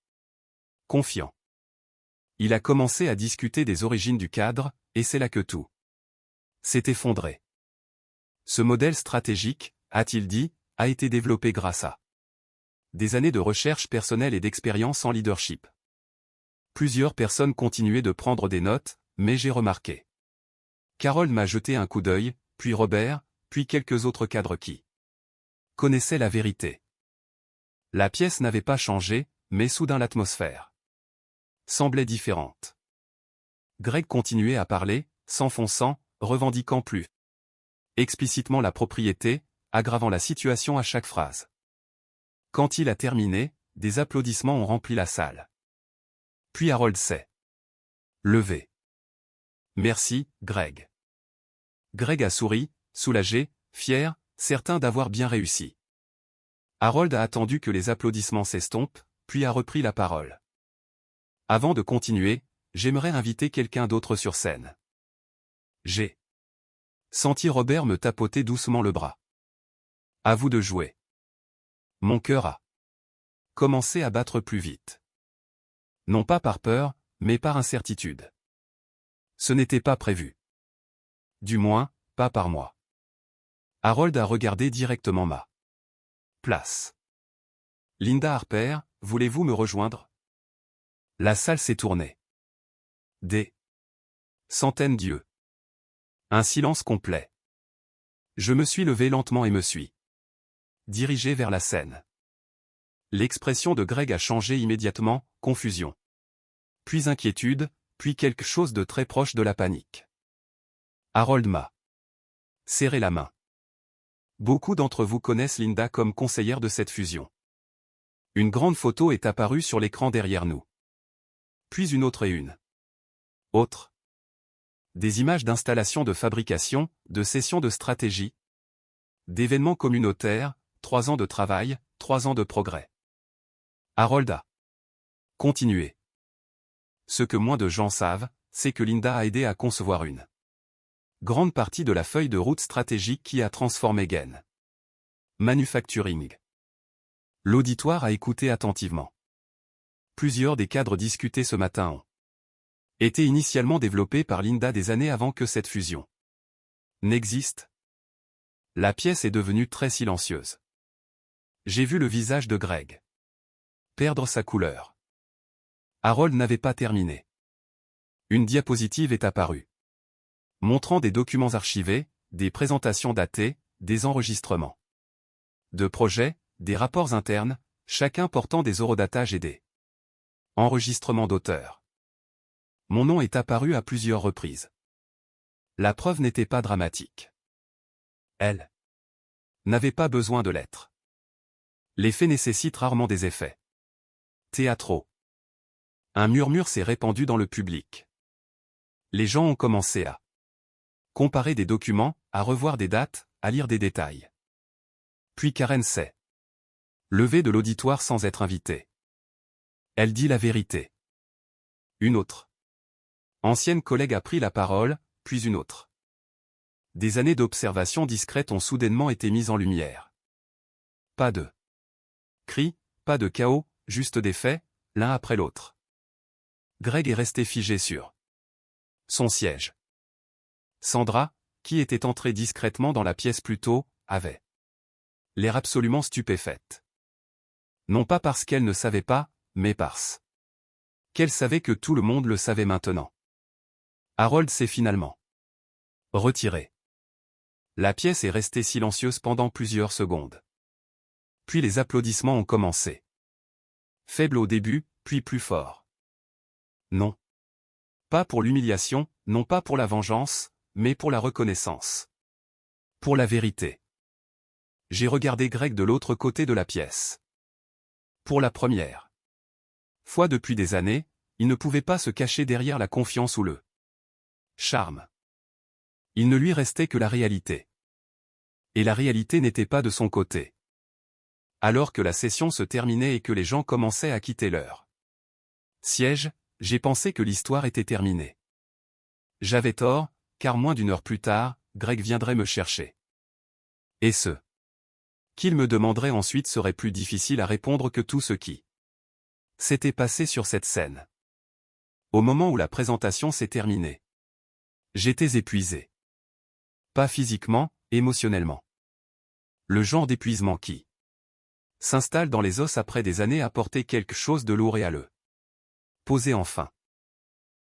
confiant. Il a commencé à discuter des origines du cadre, et c'est là que tout s'est effondré. Ce modèle stratégique, a-t-il dit, a été développé grâce à des années de recherche personnelle et d'expérience en leadership. Plusieurs personnes continuaient de prendre des notes, mais j'ai remarqué. Carole m'a jeté un coup d'œil, puis Robert, puis quelques autres cadres qui connaissaient la vérité. La pièce n'avait pas changé, mais soudain l'atmosphère semblait différente. Greg continuait à parler, s'enfonçant, revendiquant plus explicitement la propriété, aggravant la situation à chaque phrase. Quand il a terminé, des applaudissements ont rempli la salle. Puis Harold s'est levé. Merci, Greg. Greg a souri, soulagé, fier, certain d'avoir bien réussi. Harold a attendu que les applaudissements s'estompent, puis a repris la parole. Avant de continuer, j'aimerais inviter quelqu'un d'autre sur scène. J'ai senti Robert me tapoter doucement le bras. À vous de jouer. Mon cœur a commencé à battre plus vite. Non pas par peur, mais par incertitude. Ce n'était pas prévu. Du moins, pas par moi. Harold a regardé directement ma place. Linda Harper, voulez-vous me rejoindre? La salle s'est tournée. Des centaines d'yeux. Un silence complet. Je me suis levé lentement et me suis dirigé vers la scène. L'expression de Greg a changé immédiatement, confusion. Puis inquiétude, puis quelque chose de très proche de la panique. Harold m'a serré la main. Beaucoup d'entre vous connaissent Linda comme conseillère de cette fusion. Une grande photo est apparue sur l'écran derrière nous. Puis une autre et une autre. Des images d'installations de fabrication, de sessions de stratégie, d'événements communautaires, 3 ans de travail, 3 ans de progrès. Harold a continué. Ce que moins de gens savent, c'est que Linda a aidé à concevoir une grande partie de la feuille de route stratégique qui a transformé Gain Manufacturing. L'auditoire a écouté attentivement. Plusieurs des cadres discutés ce matin ont été initialement développés par Linda des années avant que cette fusion n'existe. La pièce est devenue très silencieuse. J'ai vu le visage de Greg perdre sa couleur. Harold n'avait pas terminé. Une diapositive est apparue, montrant des documents archivés, des présentations datées, des enregistrements de projets, des rapports internes, chacun portant des horodatages et des enregistrements d'auteurs. Mon nom est apparu à plusieurs reprises. La preuve n'était pas dramatique. Elle n'avait pas besoin de l'être. Les faits nécessitent rarement des effets théâtraux. Un murmure s'est répandu dans le public. Les gens ont commencé à comparer des documents, à revoir des dates, à lire des détails. Puis Karen s'est levée de l'auditoire sans être invitée. Elle dit la vérité. Une autre ancienne collègue a pris la parole, puis une autre. Des années d'observation discrète ont soudainement été mises en lumière. Pas de cris, pas de chaos, juste des faits, l'un après l'autre. Greg est resté figé sur son siège. Sandra, qui était entrée discrètement dans la pièce plus tôt, avait l'air absolument stupéfaite. Non pas parce qu'elle ne savait pas, mais parce qu'elle savait que tout le monde le savait maintenant. Harold s'est finalement retiré. La pièce est restée silencieuse pendant plusieurs secondes. Puis les applaudissements ont commencé. Faible au début, puis plus fort. Non. Pas pour l'humiliation, non pas pour la vengeance, mais pour la reconnaissance. Pour la vérité. J'ai regardé Greg de l'autre côté de la pièce. Pour la première fois depuis des années, il ne pouvait pas se cacher derrière la confiance ou le charme. Il ne lui restait que la réalité. Et la réalité n'était pas de son côté. Alors que la session se terminait et que les gens commençaient à quitter leur siège, j'ai pensé que l'histoire était terminée. J'avais tort, car moins d'1 heure plus tard, Greg viendrait me chercher. Et ce qu'il me demanderait ensuite serait plus difficile à répondre que tout ce qui s'était passé sur cette scène. Au moment où la présentation s'est terminée, j'étais épuisé. Pas physiquement, émotionnellement. Le genre d'épuisement qui s'installe dans les os après des années à porter quelque chose de lourd et à le Posé enfin.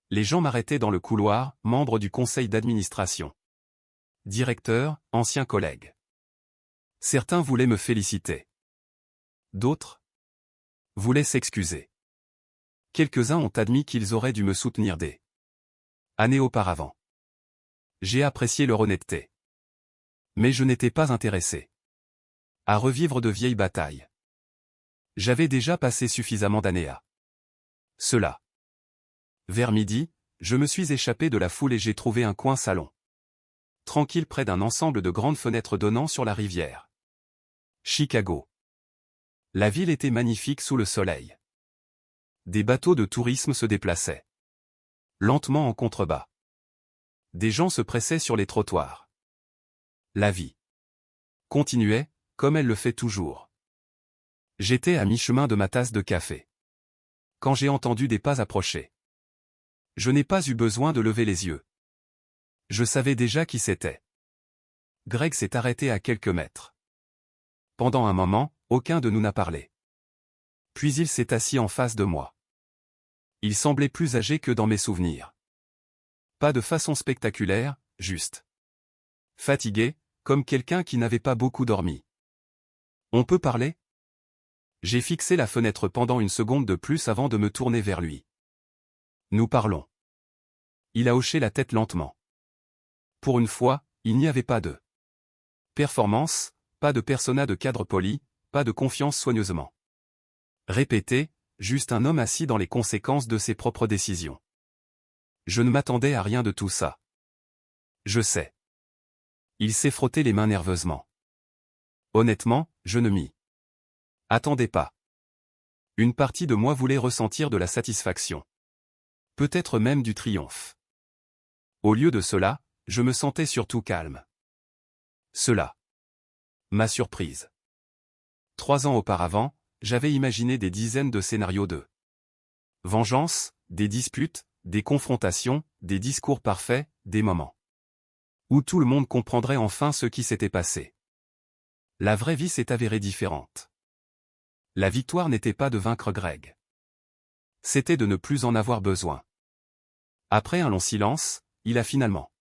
Les gens m'arrêtaient dans le couloir, membre du conseil d'administration. Directeur, anciens collègues. Certains voulaient me féliciter. D'autres voulaient s'excuser. Quelques-uns ont admis qu'ils auraient dû me soutenir des années auparavant. J'ai apprécié leur honnêteté. Mais je n'étais pas intéressé à revivre de vieilles batailles. J'avais déjà passé suffisamment d'années à cela. Vers midi, je me suis échappé de la foule et j'ai trouvé un coin salon. Tranquille près d'un ensemble de grandes fenêtres donnant sur la rivière. Chicago. La ville était magnifique sous le soleil. Des bateaux de tourisme se déplaçaient lentement en contrebas. Des gens se pressaient sur les trottoirs. La vie continuait, comme elle le fait toujours. J'étais à mi-chemin de ma tasse de café quand j'ai entendu des pas approcher. Je n'ai pas eu besoin de lever les yeux. Je savais déjà qui c'était. Greg s'est arrêté à quelques mètres. Pendant un moment, aucun de nous n'a parlé. Puis il s'est assis en face de moi. Il semblait plus âgé que dans mes souvenirs. Pas de façon spectaculaire, juste fatigué, comme quelqu'un qui n'avait pas beaucoup dormi. On peut parler ? J'ai fixé la fenêtre pendant une seconde de plus avant de me tourner vers lui. Nous parlons. Il a hoché la tête lentement. Pour une fois, il n'y avait pas de performance, pas de persona de cadre poli, pas de confiance soigneusement répétée, juste un homme assis dans les conséquences de ses propres décisions. Je ne m'attendais à rien de tout ça. Je sais. Il s'est frotté les mains nerveusement. Honnêtement, je ne m'y attendais pas. Une partie de moi voulait ressentir de la satisfaction. Peut-être même du triomphe. Au lieu de cela, je me sentais surtout calme. Cela m'a surprise. 3 ans auparavant, j'avais imaginé des dizaines de scénarios de vengeance, des disputes, des confrontations, des discours parfaits, des moments où tout le monde comprendrait enfin ce qui s'était passé. La vraie vie s'est avérée différente. La victoire n'était pas de vaincre Greg. C'était de ne plus en avoir besoin. Après un long silence, il a finalement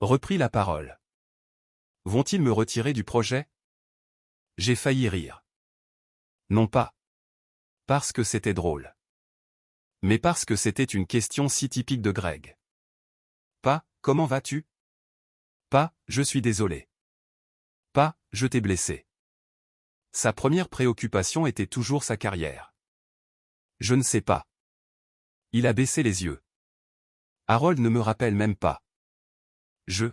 repris la parole. Vont-ils me retirer du projet ? J'ai failli rire. Non pas parce que c'était drôle, mais parce que c'était une question si typique de Greg. Pas « Comment vas-tu » ? Pas « Je suis désolé » ? Pas « Je t'ai blessé ». Sa première préoccupation était toujours sa carrière. Je ne sais pas. Il a baissé les yeux. Harold ne me rappelle même pas. Je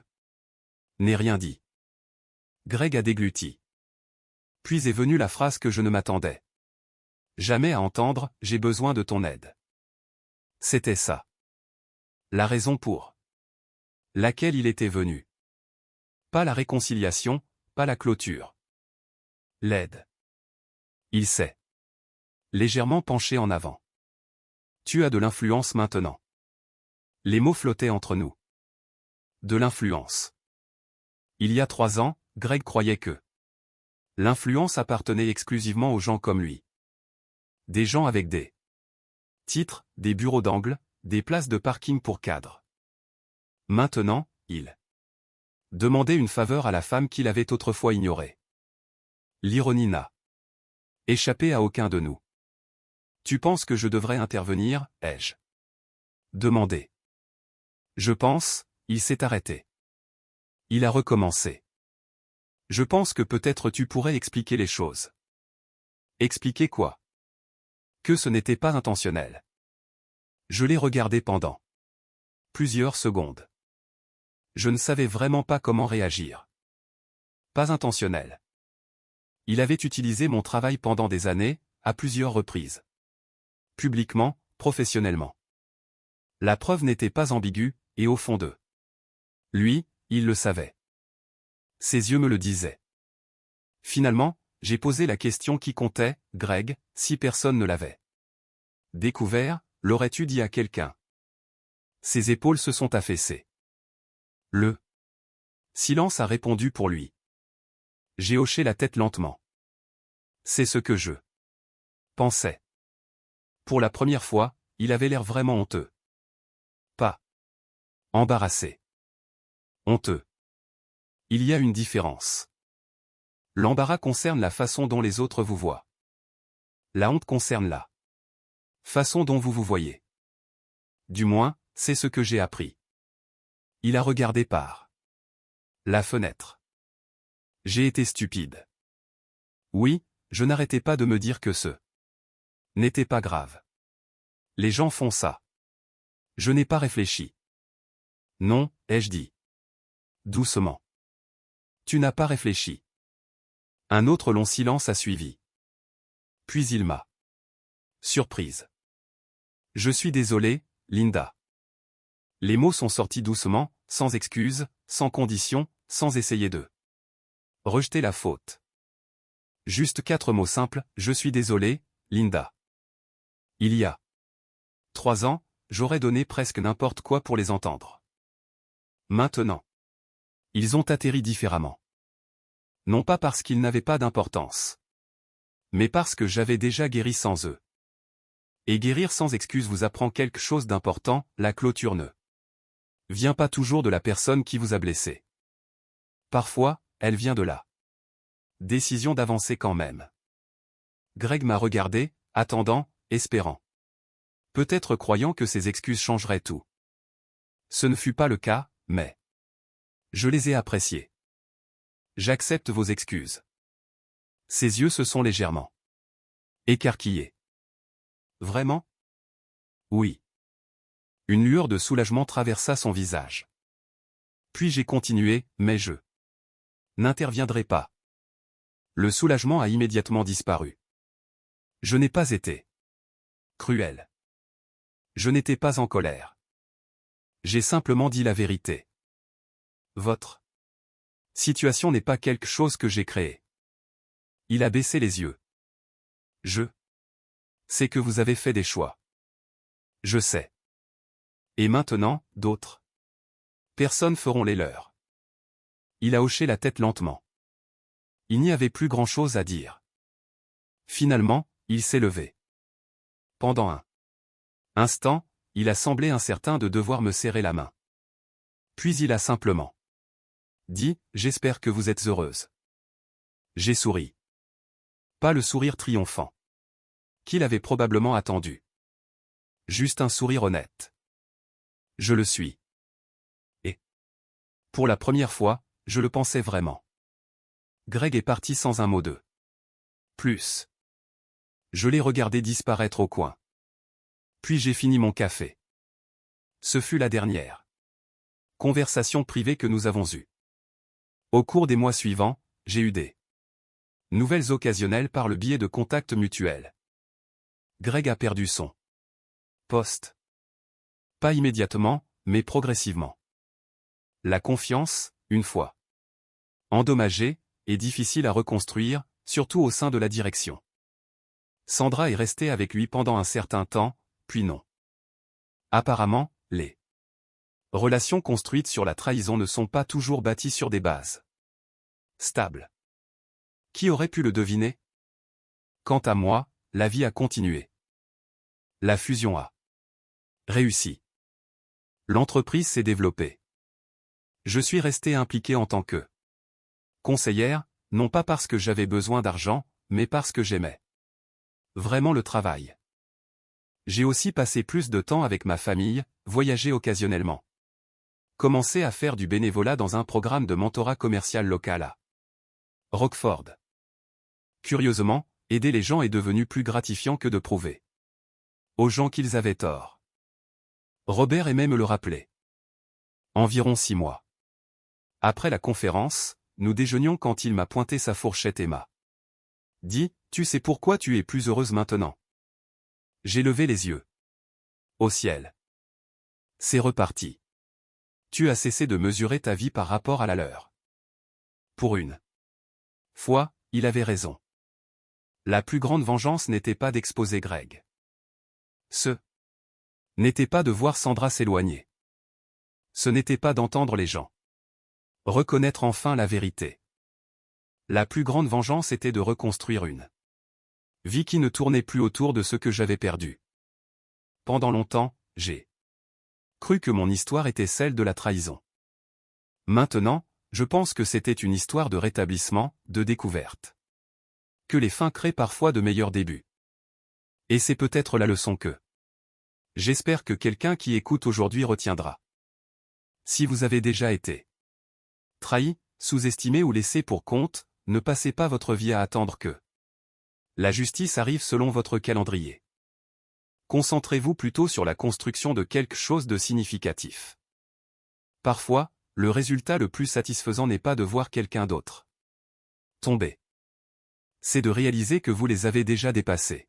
n'ai rien dit. Greg a dégluti. Puis est venue la phrase que je ne m'attendais jamais à entendre, j'ai besoin de ton aide. C'était ça. La raison pour laquelle il était venu. Pas la réconciliation, pas la clôture. L'aide. Il s'est légèrement penché en avant. Tu as de l'influence maintenant. Les mots flottaient entre nous. De l'influence. Il y a 3 ans, Greg croyait que l'influence appartenait exclusivement aux gens comme lui. Des gens avec des titres, des bureaux d'angle, des places de parking pour cadres. Maintenant, il demandait une faveur à la femme qu'il avait autrefois ignorée. L'ironie n'a échappé à aucun de nous. Tu penses que je devrais intervenir, ai-je demandé. Je pense, il s'est arrêté. Il a recommencé. Je pense que peut-être tu pourrais expliquer les choses. Expliquer quoi ? Que ce n'était pas intentionnel. Je l'ai regardé pendant plusieurs secondes. Je ne savais vraiment pas comment réagir. Pas intentionnel. Il avait utilisé mon travail pendant des années, à plusieurs reprises. Publiquement, professionnellement. La preuve n'était pas ambiguë, et au fond d'eux. Lui, il le savait. Ses yeux me le disaient. Finalement, j'ai posé la question qui comptait, Greg, si personne ne l'avait découvert, l'aurais-tu dit à quelqu'un ? Ses épaules se sont affaissées. Le silence a répondu pour lui. J'ai hoché la tête lentement. C'est ce que je pensais. Pour la première fois, il avait l'air vraiment honteux. Pas embarrassé. Honteux. Il y a une différence. L'embarras concerne la façon dont les autres vous voient. La honte concerne la façon dont vous vous voyez. Du moins, c'est ce que j'ai appris. Il a regardé par la fenêtre. J'ai été stupide. Oui, je n'arrêtais pas de me dire que ce n'était pas grave. Les gens font ça. Je n'ai pas réfléchi. Non, ai-je dit. Doucement. Tu n'as pas réfléchi. Un autre long silence a suivi. Puis il m'a surprise. Je suis désolé, Linda. Les mots sont sortis doucement, sans excuse, sans condition, sans essayer de rejeter la faute. Juste 4 mots simples, je suis désolé, Linda. Il y a 3 ans, j'aurais donné presque n'importe quoi pour les entendre. Maintenant, ils ont atterri différemment. Non pas parce qu'ils n'avaient pas d'importance, mais parce que j'avais déjà guéri sans eux. Et guérir sans excuse vous apprend quelque chose d'important, la clôture ne vient pas toujours de la personne qui vous a blessé. Parfois, elle vient de la décision d'avancer quand même. Greg m'a regardé, attendant, espérant. Peut-être croyant que ses excuses changeraient tout. Ce ne fut pas le cas, mais je les ai appréciées. J'accepte vos excuses. Ses yeux se sont légèrement écarquillés. Vraiment? Oui. Une lueur de soulagement traversa son visage. Puis j'ai continué, mais je n'interviendrai pas. Le soulagement a immédiatement disparu. Je n'ai pas été cruel. Je n'étais pas en colère. J'ai simplement dit la vérité. Votre situation n'est pas quelque chose que j'ai créé. Il a baissé les yeux. Je sais que vous avez fait des choix. Je sais. Et maintenant, d'autres personnes feront les leurs. Il a hoché la tête lentement. Il n'y avait plus grand-chose à dire. Finalement, il s'est levé. Pendant un instant, il a semblé incertain de devoir me serrer la main. Puis il a simplement dit, « J'espère que vous êtes heureuse. » J'ai souri. Pas le sourire triomphant qu'il avait probablement attendu. Juste un sourire honnête. Je le suis. Et pour la première fois, je le pensais vraiment. Greg est parti sans un mot de plus. Je l'ai regardé disparaître au coin. Puis j'ai fini mon café. Ce fut la dernière conversation privée que nous avons eue. Au cours des mois suivants, j'ai eu des nouvelles occasionnelles par le biais de contacts mutuels. Greg a perdu son poste. Pas immédiatement, mais progressivement. La confiance, une fois endommagée, est difficile à reconstruire, surtout au sein de la direction. Sandra est restée avec lui pendant un certain temps, puis non. Apparemment, les relations construites sur la trahison ne sont pas toujours bâties sur des bases stables. Qui aurait pu le deviner? Quant à moi, la vie a continué. La fusion a réussi. L'entreprise s'est développée. Je suis resté impliqué en tant que conseillère, non pas parce que j'avais besoin d'argent, mais parce que j'aimais vraiment le travail. J'ai aussi passé plus de temps avec ma famille, voyagé occasionnellement. Commencé à faire du bénévolat dans un programme de mentorat commercial local à Rockford. Curieusement, aider les gens est devenu plus gratifiant que de prouver aux gens qu'ils avaient tort. Robert aimait me le rappeler. Environ 6 mois après la conférence, nous déjeunions quand il m'a pointé sa fourchette et m'a dit, « Tu sais pourquoi tu es plus heureuse maintenant ?» J'ai levé les yeux au ciel. C'est reparti. Tu as cessé de mesurer ta vie par rapport à la leur. Pour une fois, il avait raison. La plus grande vengeance n'était pas d'exposer Greg. Ce n'était pas de voir Sandra s'éloigner. Ce n'était pas d'entendre les gens reconnaître enfin la vérité. La plus grande vengeance était de reconstruire une vie qui ne tournait plus autour de ce que j'avais perdu. Pendant longtemps, j'ai cru que mon histoire était celle de la trahison. Maintenant, je pense que c'était une histoire de rétablissement, de découverte. Que les fins créent parfois de meilleurs débuts. Et c'est peut-être la leçon que j'espère que quelqu'un qui écoute aujourd'hui retiendra. Si vous avez déjà été trahi, sous-estimé ou laissé pour compte, ne passez pas votre vie à attendre que la justice arrive selon votre calendrier. Concentrez-vous plutôt sur la construction de quelque chose de significatif. Parfois, le résultat le plus satisfaisant n'est pas de voir quelqu'un d'autre tomber. C'est de réaliser que vous les avez déjà dépassés.